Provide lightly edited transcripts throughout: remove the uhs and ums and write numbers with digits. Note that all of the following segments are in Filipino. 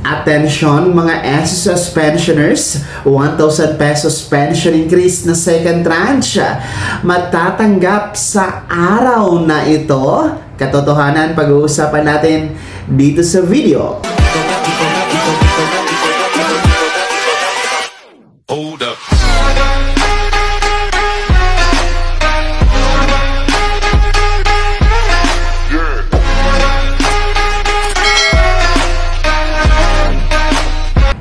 Attention mga SSS pensioners, 1,000 pesos pension increase na second tranche matatanggap sa araw na ito. Katotohanan pag-uusapan natin dito sa video. Hold up.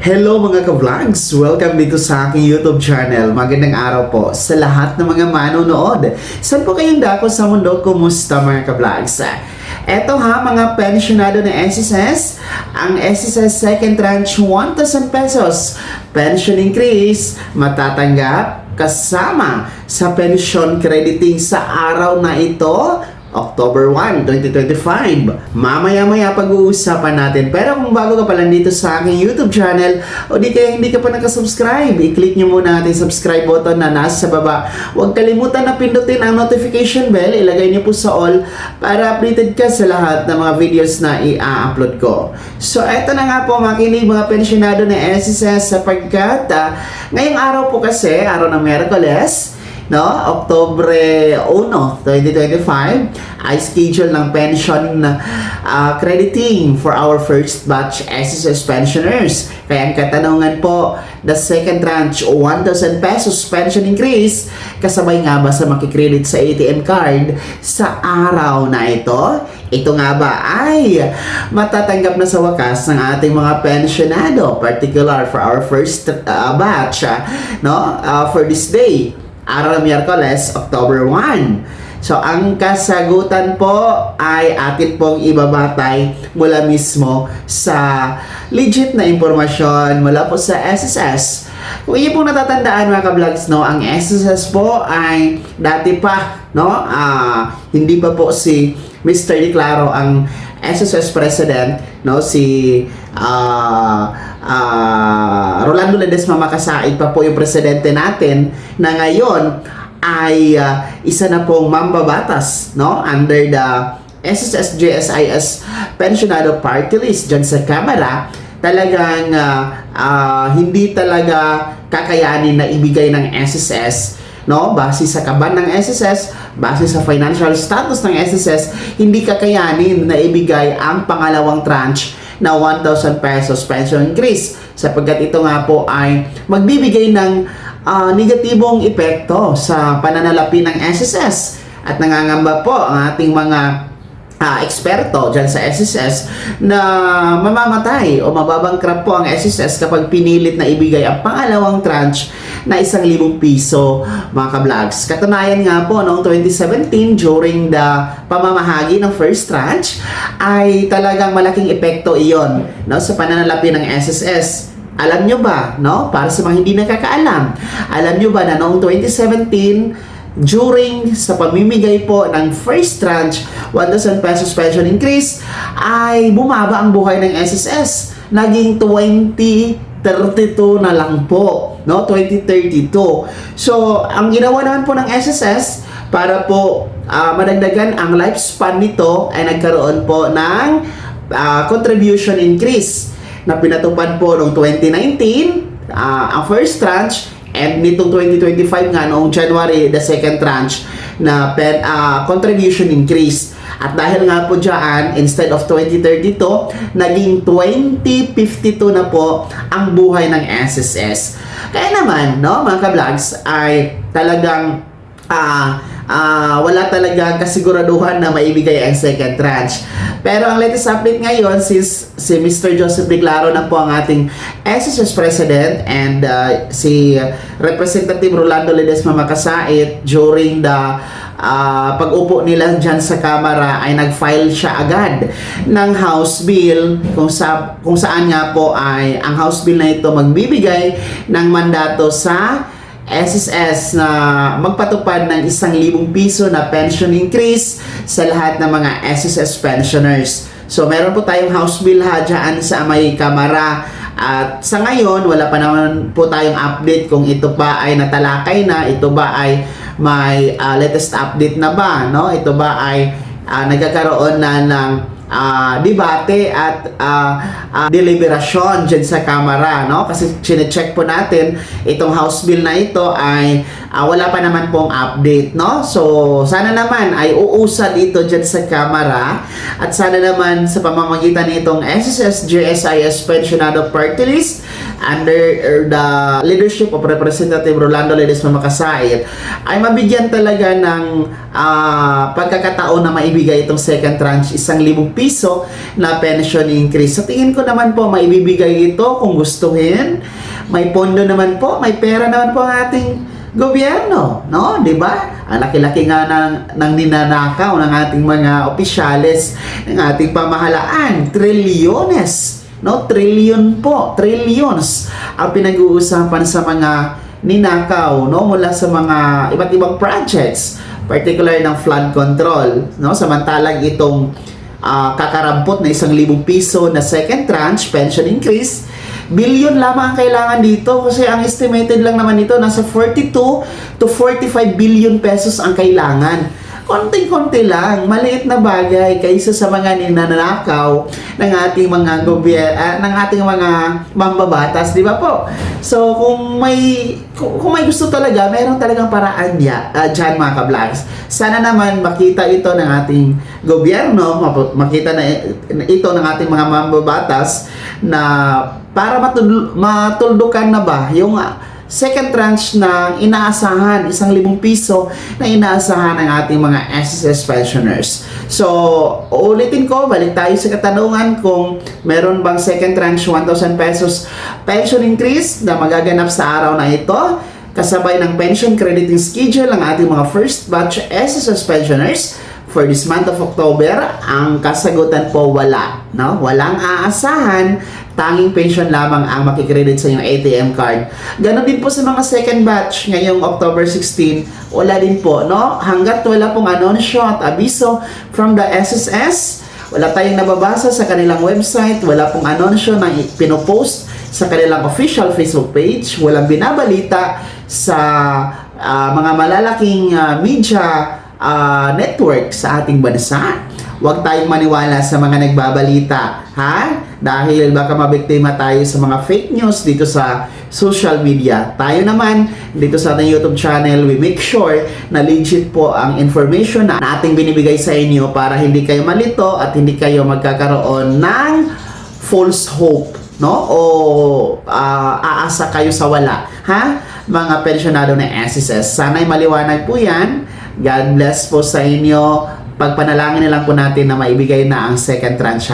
Hello mga ka-vlogs! Welcome dito sa aking YouTube channel. Magandang araw po sa lahat ng mga manonood. Saan po kayong dako sa mundo? Kumusta mga ka-vlogs? Eto ha mga pensionado ng SSS, ang SSS second tranche 1,000 pesos pension increase matatanggap kasama sa pension crediting sa araw na ito, October 1, 2025. Mamaya-maya pag-uusapan natin. Pero kung bago ka pa lang dito sa aking YouTube channel o di kaya hindi ka pa nakasubscribe, i-click nyo muna natin subscribe button na nasa baba. Huwag kalimutan na pindutin ang notification bell. Ilagay nyo po sa all para updated ka sa lahat ng mga videos na i-upload ko. So, eto na nga po makinig mga pensionado ng SSS sapagkat ngayong araw po kasi, araw ng Miyerkules, no, Oktubre 1, 2025 ay schedule ng pension crediting for our first batch SSS pensioners. Kaya ang katanungan po, the second tranche 1,000 pesos pension increase kasabay nga ba sa makikredit sa ATM card sa araw na ito? Ito nga ba ay matatanggap na sa wakas ng ating mga pensionado, particular for our first batch for this day, araw ng Miyerkules, October 1. So, ang kasagutan po ay atin pong ibabatay mula mismo sa legit na impormasyon mula po sa SSS. Kung inyo pong natatandaan mga ka-vlogs, no, ang SSS po ay dati pa, no, hindi pa po si Mr. Di Claro ang SSS President, no, si Rolando Ledesma Macasaig pa po yung presidente natin na ngayon ay isa na pong mambabatas, no, under the SSS JSIS Pensionado Party List dyan sa Kamara. Talagang hindi talaga kakayanin na ibigay ng SSS, no, base sa kaban ng SSS, base sa financial status ng SSS, hindi kakayanin na ibigay ang pangalawang tranche na 1,000 pesos pension increase sapagkat ito nga po ay magbibigay ng negatibong epekto sa pananalapi ng SSS at nangangamba po ang ating mga eksperto dyan sa SSS na mamamatay o mababangkrap po ang SSS kapag pinilit na ibigay ang pangalawang tranche na 1,000 piso mga ka-vlogs. Katunayan nga po noong 2017 during the pamamahagi ng first tranche ay talagang malaking epekto iyon, no, sa pananalapi ng SSS. Alam nyo ba, no, para sa mga hindi nakakaalam, alam nyo ba na noong 2017 during sa pamimigay po ng first tranche 1,000 pesos pension increase ay bumaba ang buhay ng SSS, naging 2032 na lang po, no, 2032. So ang ginawa naman po ng SSS para po madagdagan ang lifespan nito ay nagkaroon po ng contribution increase na pinatupad po noong 2019 ang first tranche. And nitong 2025 nga noong January, the second tranche na contribution increase. At dahil nga po dyan, instead of 2032, naging 2052 na po ang buhay ng SSS. Kaya naman, no, mga ka-vlogs, ay talagang wala talagang kasiguraduhan na maibigay ang second tranche. Pero ang latest update ngayon, since si Mr. Joseph Di Claro na po ang ating SSS President and si Representative Rolando Ledesma Macasaig during the pag-upo nila dyan sa Kamara ay nag-file siya agad ng House Bill kung saan nga po ay ang House Bill na ito magbibigay ng mandato sa SSS na magpatupad ng 1,000 piso na pension increase sa lahat ng mga SSS pensioners. So meron po tayong House Bill dyan sa may Kamara at sa ngayon wala pa naman po tayong update kung ito pa ay natalakay na, ito ba ay may latest update na ba, no? Ito ba ay nagkakaroon na ng debate at deliberasyon dyan sa Kamara, no? Kasi chinecheck po natin itong House Bill na ito ay wala pa naman pong update, no? So, sana naman ay uusad ito dyan sa Kamara at sana naman sa pamamagitan nitong SSS-GSIS Pensionado Party List under the leadership of Representative Rolando Ledesma Makasait ay mabigyan talaga ng pagkakataon na maibigay itong second tranche 1,000 piso na pension increase. Sa tingin ko naman po maibibigay ito kung gustuhin. May pondo naman po, may pera naman po ang ating gobyerno, no? 'Di ba? Ang laki-laki nga ng ninanakaw ng ating mga opisyales ng ating pamahalaan, trilyones, no? Trillion po, trillions ang pinag-uusapan sa mga ninakaw, no? Mula sa mga iba't ibang projects, particular ng flood control, no? Samantalang itong kakarampot na 1,000 piso na second tranche pension increase, billion lamang ang kailangan dito kasi ang estimated lang naman ito nasa 42 to 45 billion pesos ang kailangan. Konting-konti lang, maliit na bagay kaysa sa mga ninanakaw ng ating mga ng ating mga mambabatas, di ba po? So, kung may gusto talaga, mayroon talagang paraan dyan mga ka-vlogs. Sana naman makita ito ng ating gobyerno, makita na ito ng ating mga mambabatas na para matuldukan na ba yung second tranche na inaasahan, 1,000 piso na inaasahan ng ating mga SSS pensioners. So, ulitin ko, balik tayo sa katanungan kung meron bang second tranche 1,000 pesos pension increase na magaganap sa araw na ito, kasabay ng pension crediting schedule ng ating mga first batch SSS pensioners for this month of October. Ang kasagutan po wala, no? Walang aasahan, tanging pension lamang ang makikredit sa inyong ATM card. Ganon din po sa mga second batch ngayong October 16, wala din po, no? Hanggat wala pong anunsyo at abiso from the SSS, wala tayong nababasa sa kanilang website, wala pong anunsyo na pinopost sa kanilang official Facebook page, walang binabalita sa mga malalaking media network sa ating bansa. Huwag tayong maniwala sa mga nagbabalita, ha? Dahil baka mabiktima tayo sa mga fake news dito sa social media. Tayo naman, dito sa ating YouTube channel, we make sure na legit po ang information na ating binibigay sa inyo para hindi kayo malito at hindi kayo magkakaroon ng false hope, no? O aasa kayo sa wala, ha? Mga pensionado na SSS. Sana'y maliwanag po yan. God bless po sa inyo. Pagpanalangin na lang po natin na maibigay na ang second tranche,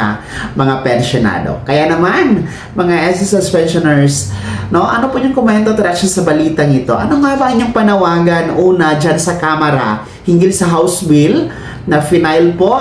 mga pensionado. Kaya naman, mga SSS pensioners, no, ano po yung komento at reaction sa balitang ito? Ano nga ba inyong panawagan una dyan sa Kamara hinggil sa House Bill na final po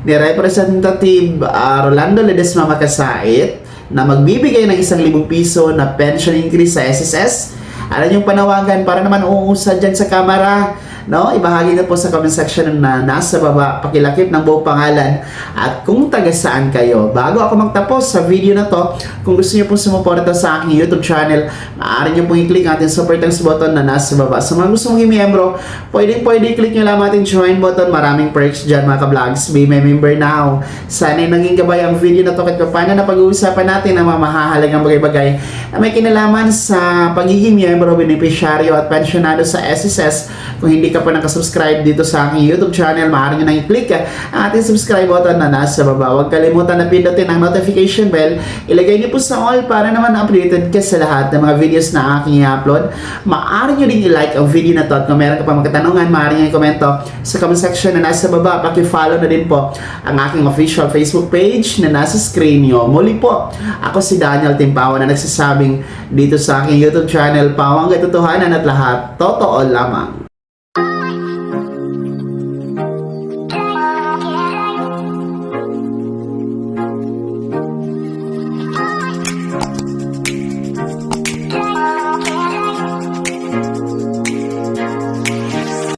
ni Representative Rolando Ledesma Makasait na magbibigay ng 1,000 piso na pension increase sa SSS? Ano yung panawagan para naman uusad dyan sa Kamara? No, ibahagi na po sa comment section na nasa baba, pakilakip ng buong pangalan at kung taga saan kayo. Bago ako magtapos sa video na to, kung gusto niyo po sumuporta sa aking YouTube channel, maaari niyo po i-click ang ating super thanks button na nasa baba. Sa mga gusto mong i-membro, pwede i-click niyo lang ating join button. Maraming perks dyan mga ka-vlogs. Be my member now. Sana'y naging gabay ang video na to kahit paano na pag-uusapan natin ang mga mahahalagang bagay-bagay na may kinalaman sa pagiging miyembro, beneficiaryo at pensionado sa SSS. Kung hindi ka pa nakasubscribe dito sa aking YouTube channel, maaari nyo nang i-click ang ating subscribe button na nasa baba. Huwag kalimutan na pindutin ang notification bell. Ilagay niyo po sa all para naman updated ka sa lahat ng mga videos na aking i-upload. Maaari nyo din i-like ang video na to at kung meron ka pa mga katanungan, maaari nyo i-komento sa comment section na nasa baba. Paki-follow na din po ang aking official Facebook page na nasa screen nyo. Muli po, ako si Daniel Timpawan na nagsasabing dito sa aking YouTube channel, pawang katotohanan at lahat, totoo lamang.